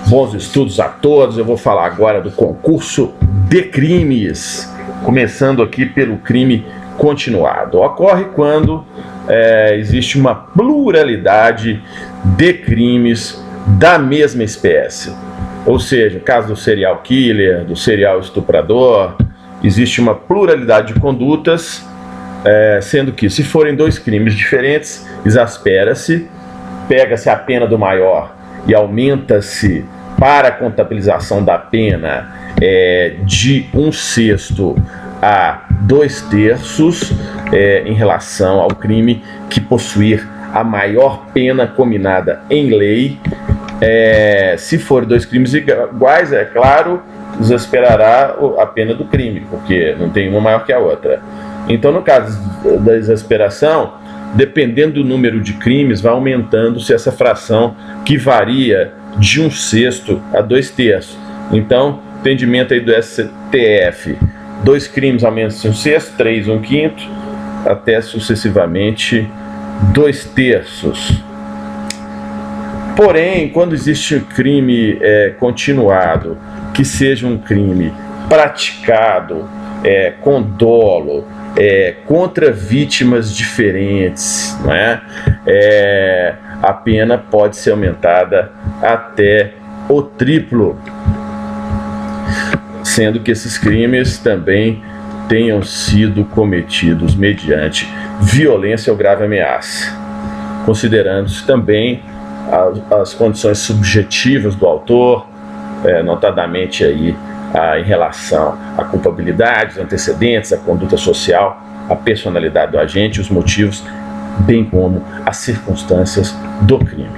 Bons estudos a todos. Eu vou falar agora do concurso de crimes, começando aqui pelo crime continuado. Ocorre quando existe uma pluralidade de crimes da mesma espécie. Ou seja, no caso do serial killer, do serial estuprador, existe uma pluralidade de condutas, sendo que se forem dois crimes diferentes, exaspera-se, pega-se a pena do maior e aumenta-se para a contabilização da pena de 1/6 a 2/3 em relação ao crime que possuir a maior pena combinada em lei. Se for dois crimes iguais, é claro, exasperará a pena do crime, porque não tem uma maior que a outra. Então, no caso da exasperação, dependendo do número de crimes, vai aumentando-se essa fração que varia de 1/6 a 2/3. Então, entendimento aí do STF, dois crimes aumenta-se 1/6, 3 1/5, até sucessivamente 2/3. Porém, quando existe um crime continuado, que seja um crime praticado com dolo, contra vítimas diferentes, não é? A pena pode ser aumentada até o triplo, sendo que esses crimes também tenham sido cometidos mediante violência ou grave ameaça, considerando-se também as condições subjetivas do autor, notadamente aí em relação à culpabilidade, os antecedentes, a conduta social, a personalidade do agente, os motivos, bem como as circunstâncias do crime.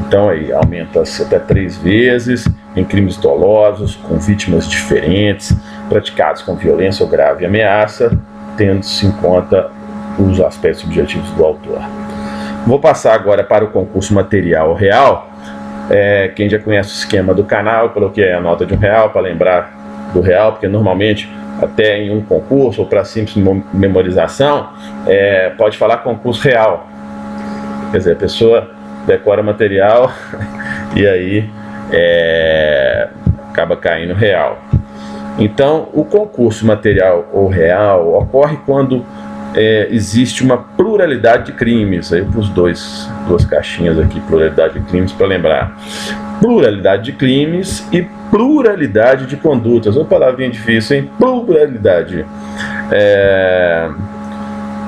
Então aí aumenta-se até 3 vezes em crimes dolosos, com vítimas diferentes, praticados com violência ou grave ameaça, tendo-se em conta os aspectos subjetivos do autor. Vou passar agora para o concurso material real. Quem já conhece o esquema do canal, eu coloquei a nota de R$1 para lembrar do real, porque normalmente até em um concurso ou para simples memorização pode falar concurso real, quer dizer, a pessoa decora material e aí acaba caindo real. Então, o concurso material ou real ocorre quando existe uma pluralidade de crimes. Aí eu pus duas caixinhas aqui, pluralidade de crimes, para lembrar. Pluralidade de crimes e pluralidade de condutas. Uma palavrinha difícil, hein? Pluralidade.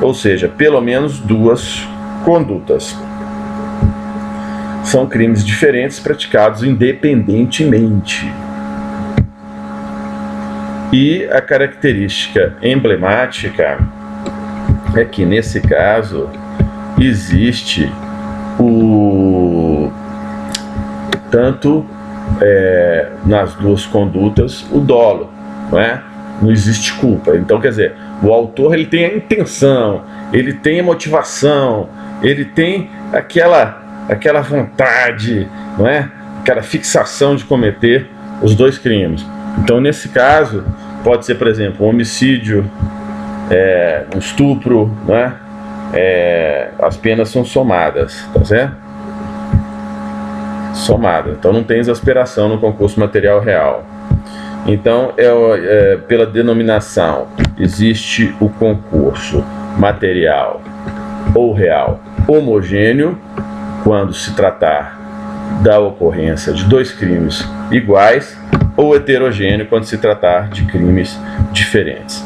Ou seja, pelo menos 2 condutas. São crimes diferentes praticados independentemente. E a característica emblemática é que, nesse caso, existe tanto nas 2 condutas o dolo, não é? Não existe culpa. Então, quer dizer, o autor ele tem a intenção, ele tem a motivação, ele tem aquela vontade, não é? Aquela fixação de cometer os 2 crimes. Então, nesse caso, pode ser, por exemplo, um homicídio, um estupro, né? As penas são somadas, tá certo? Somadas. Então não tem exasperação no concurso material real. Então, pela denominação, existe o concurso material ou real homogêneo, quando se tratar da ocorrência de 2 crimes iguais, ou heterogêneo, quando se tratar de crimes diferentes.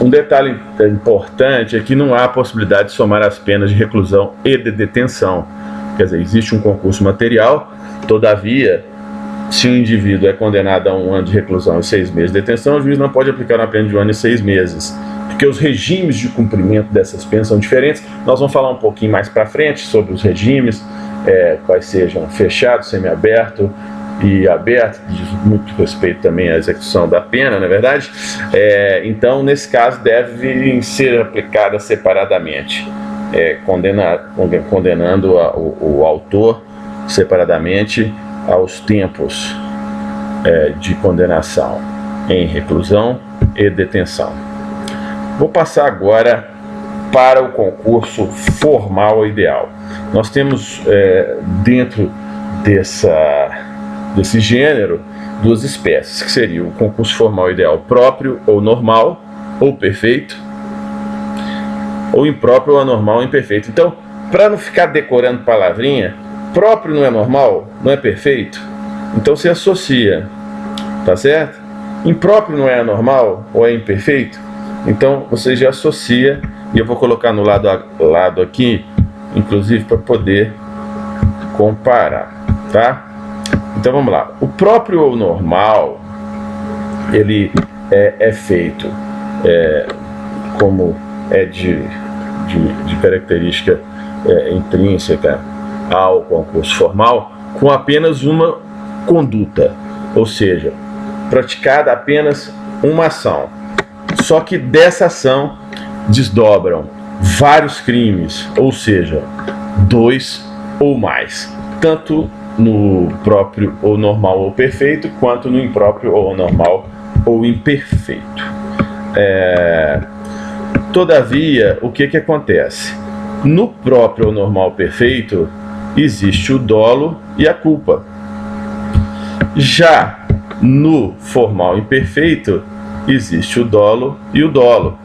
Um detalhe importante é que não há possibilidade de somar as penas de reclusão e de detenção. Quer dizer, existe um concurso material, todavia, se o indivíduo é condenado a 1 ano de reclusão e 6 meses de detenção, o juiz não pode aplicar uma pena de 1 ano e 6 meses, porque os regimes de cumprimento dessas penas são diferentes. Nós vamos falar um pouquinho mais para frente sobre os regimes, quais sejam fechado, semiaberto e aberto, diz muito respeito também à execução da pena, não é verdade? Então, nesse caso, devem ser aplicadas separadamente, condenando o autor separadamente aos tempos de condenação em reclusão e detenção. Vou passar agora para o concurso formal ideal. Nós temos dentro desse gênero duas espécies, que seria o concurso formal ideal próprio ou normal, ou perfeito, ou impróprio ou anormal ou imperfeito. Então, para não ficar decorando palavrinha, próprio não é normal, não é perfeito, então se associa, tá certo? Impróprio não é anormal ou é imperfeito, então você já associa, e eu vou colocar no lado aqui, inclusive para poder comparar, tá? Então vamos lá. O próprio ou normal, ele é feito como é de característica intrínseca ao concurso formal, com apenas uma conduta, ou seja, praticada apenas uma ação. Só que dessa ação desdobram vários crimes, ou seja, 2 ou mais, tanto no próprio ou normal ou perfeito, quanto no impróprio ou normal ou imperfeito. Todavia, o que acontece? No próprio ou normal perfeito, existe o dolo e a culpa. Já no formal imperfeito, existe o dolo e o dolo.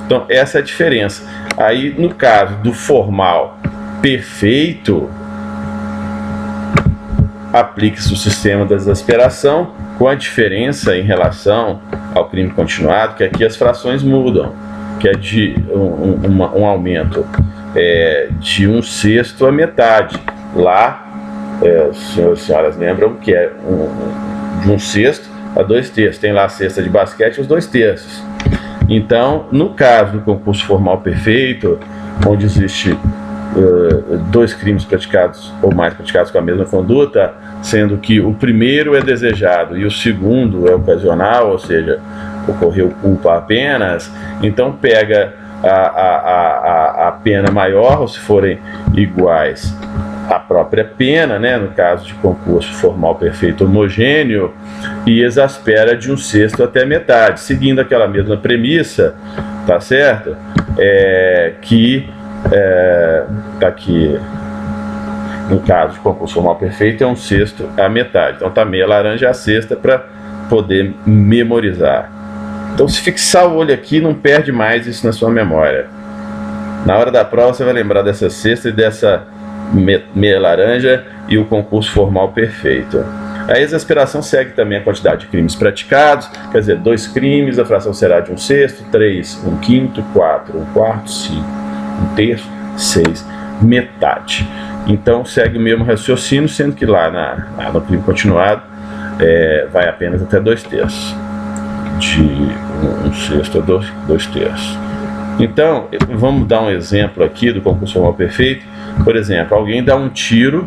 Então, essa é a diferença. Aí, no caso do formal perfeito, aplica-se o sistema da exasperação, com a diferença em relação ao crime continuado, que aqui as frações mudam, que é de um aumento de 1/6 à metade. Lá, os senhores e senhoras lembram que é de 1/6 a 2/3. Tem lá a cesta de basquete, os 2/3. Então, no caso do concurso formal perfeito, onde existe 2 crimes praticados ou mais praticados com a mesma conduta, sendo que o primeiro é desejado e o segundo é ocasional, ou seja, ocorreu culpa apenas, então pega a pena maior, ou se forem iguais, a própria pena, né, no caso de concurso formal perfeito homogêneo, e exaspera de 1/6 até metade, seguindo aquela mesma premissa, tá certo? Que tá aqui, no caso de concurso formal perfeito, é 1/6 à metade. Então tá meia laranja a sexta para poder memorizar. Então, se fixar o olho aqui, não perde mais isso na sua memória. Na hora da prova você vai lembrar dessa sexta e dessa meia laranja e o concurso formal perfeito. A exasperação segue também a quantidade de crimes praticados, quer dizer, 2 crimes, a fração será de 1/6, 3, 1/5, 4, 1/4, 5, 1/3, 6, metade. Então segue o mesmo raciocínio, sendo que lá no crime continuado vai apenas até 2/3, de 1/6 a 2/3. Então, vamos dar um exemplo aqui do concurso formal perfeito. Por exemplo, alguém dá um tiro,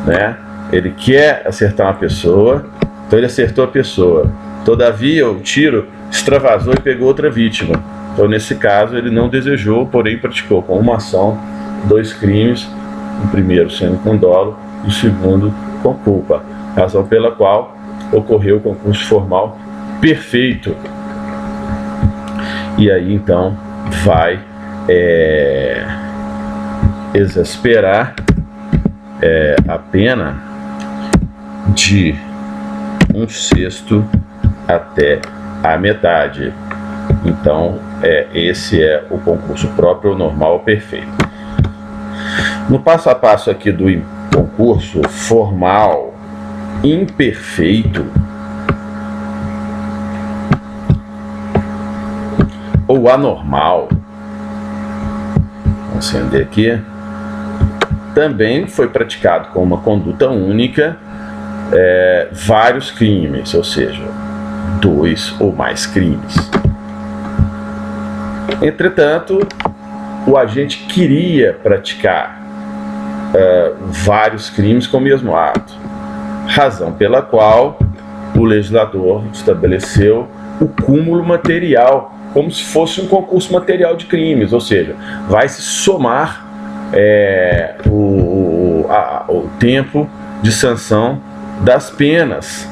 né? Ele quer acertar uma pessoa, então ele acertou a pessoa. Todavia, o tiro extravasou e pegou outra vítima. Então, nesse caso, ele não desejou, porém praticou com uma ação 2 crimes, o primeiro sendo com dolo e o segundo com culpa, razão pela qual ocorreu o concurso formal perfeito. E aí, então, vai exasperar a pena de 1/6 até a metade. Então, esse é o concurso próprio ou normal ou perfeito. No passo a passo aqui do concurso formal imperfeito ou anormal, vou acender aqui, também foi praticado com uma conduta única vários crimes, ou seja, 2 ou mais crimes. Entretanto, o agente queria praticar vários crimes com o mesmo ato, razão pela qual o legislador estabeleceu o cúmulo material, como se fosse um concurso material de crimes, ou seja, vai se somar o tempo de sanção das penas.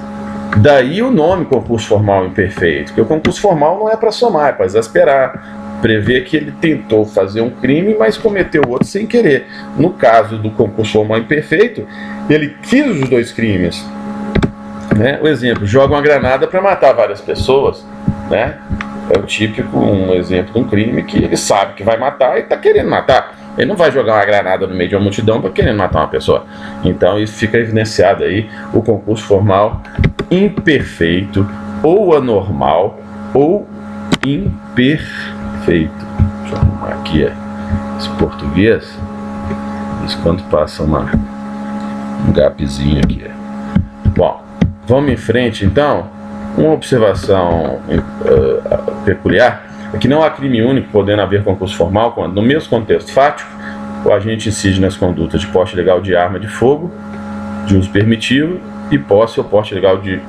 Daí o nome concurso formal imperfeito, porque o concurso formal não é para somar, é para exasperar. prevê que ele tentou fazer um crime, mas cometeu outro sem querer. No caso do concurso formal imperfeito, ele fez os dois crimes. Né? O exemplo, joga uma granada para matar várias pessoas, né? É o típico um exemplo de um crime que ele sabe que vai matar e está querendo matar. Ele não vai jogar uma granada no meio de uma multidão para querer matar uma pessoa. Então isso fica evidenciado aí, o concurso formal imperfeito, ou anormal, ou imperfeito. Deixa eu arrumar aqui esse português. Isso quando passa um gapzinho aqui. Bom, vamos em frente então. Uma observação peculiar é que não há crime único podendo haver concurso formal quando, no mesmo contexto fático, o agente incide nas condutas de porte legal de arma de fogo de uso permitido e posse ou porte legal de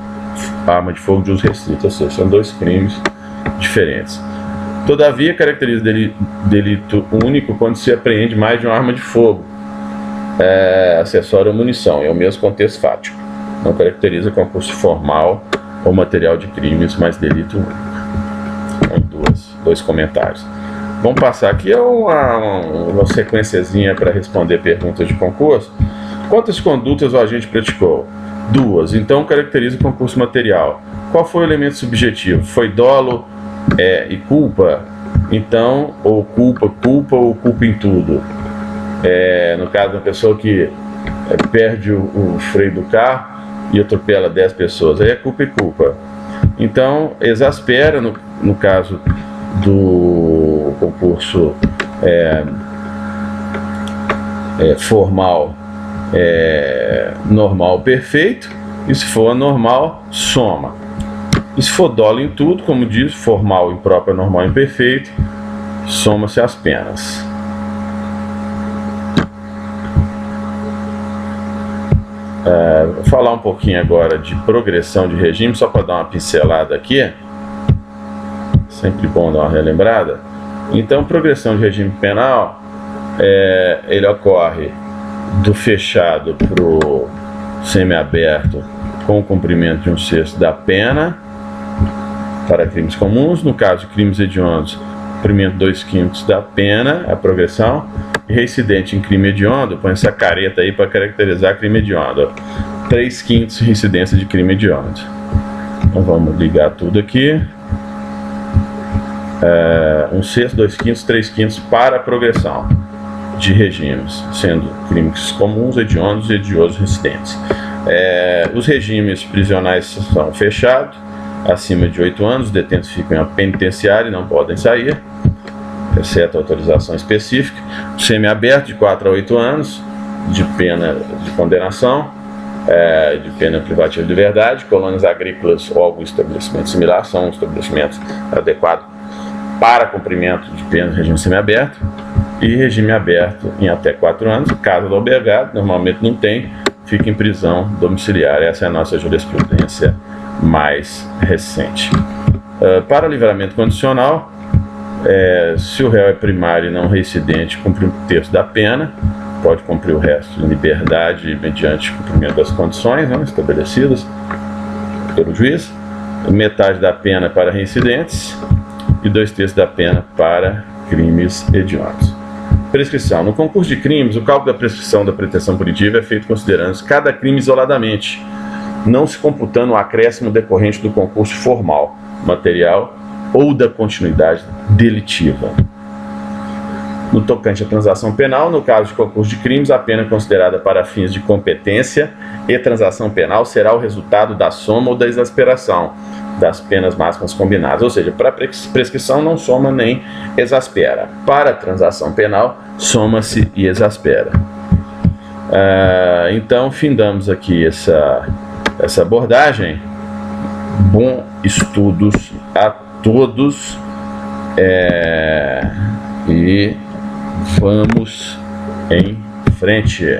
arma de fogo de uso restrito, ou seja, são dois crimes diferentes. Todavia, caracteriza delito único quando se apreende mais de uma arma de fogo, acessório ou munição, é o mesmo contexto fático. Não caracteriza concurso formal ou material de crimes, mas delito único. Dois comentários. Vamos passar aqui uma sequenciazinha para responder perguntas de concurso. Quantas condutas o agente praticou? 2. Então caracteriza o concurso material. Qual foi o elemento subjetivo? Foi dolo e culpa? Então, ou culpa ou culpa em tudo? No caso, uma pessoa que perde o freio do carro e atropela 10 pessoas, aí é culpa e culpa. Então, exaspera, no caso do concurso formal, normal, perfeito, e se for anormal, soma. E se for dolo em tudo, como diz, formal, impróprio, anormal, imperfeito, soma-se as penas. Vou falar um pouquinho agora de progressão de regime, só para dar uma pincelada aqui. Sempre bom dar uma relembrada. Então, progressão de regime penal, ele ocorre do fechado para o semiaberto com o cumprimento de 1/6 da pena para crimes comuns. No caso de crimes hediondos, cumprimento 2/5 da pena, a progressão. Reincidente em crime hediondo, põe essa careta aí para caracterizar crime hediondo. 3/5 reincidência de crime hediondo. Então vamos ligar tudo aqui. 1/6, 2/5, 3/5 para a progressão de regimes, sendo crimes comuns, hediondos e hediosos reincidentes. Os regimes prisionais são fechados, acima de 8 anos, os detentos ficam em penitenciária e não podem sair, exceto autorização específica. Semiaberto, de 4 a 8 anos, de pena de condenação, de pena privativa de liberdade. Colônias agrícolas ou algum estabelecimento similar são estabelecimentos adequados para cumprimento de pena no regime semiaberto. E regime aberto em até 4 anos. Casa do albergado, normalmente não tem, fica em prisão domiciliar. Essa é a nossa jurisprudência mais recente. Para livramento condicional, se o réu é primário e não reincidente, cumpre 1/3 da pena, pode cumprir o resto em liberdade mediante cumprimento das condições estabelecidas pelo juiz. Metade da pena para reincidentes e 2/3 da pena para crimes hediondos. Prescrição. No concurso de crimes, o cálculo da prescrição da pretensão punitiva é feito considerando cada crime isoladamente, não se computando o acréscimo decorrente do concurso formal, material ou da continuidade delitiva. No tocante à transação penal, no caso de concurso de crimes, a pena considerada para fins de competência e transação penal será o resultado da soma ou da exasperação das penas máximas combinadas, ou seja, para prescrição não soma nem exaspera. Para a transação penal, soma-se e exaspera. Então, findamos aqui essa abordagem. Bom estudos a todos e vamos em frente.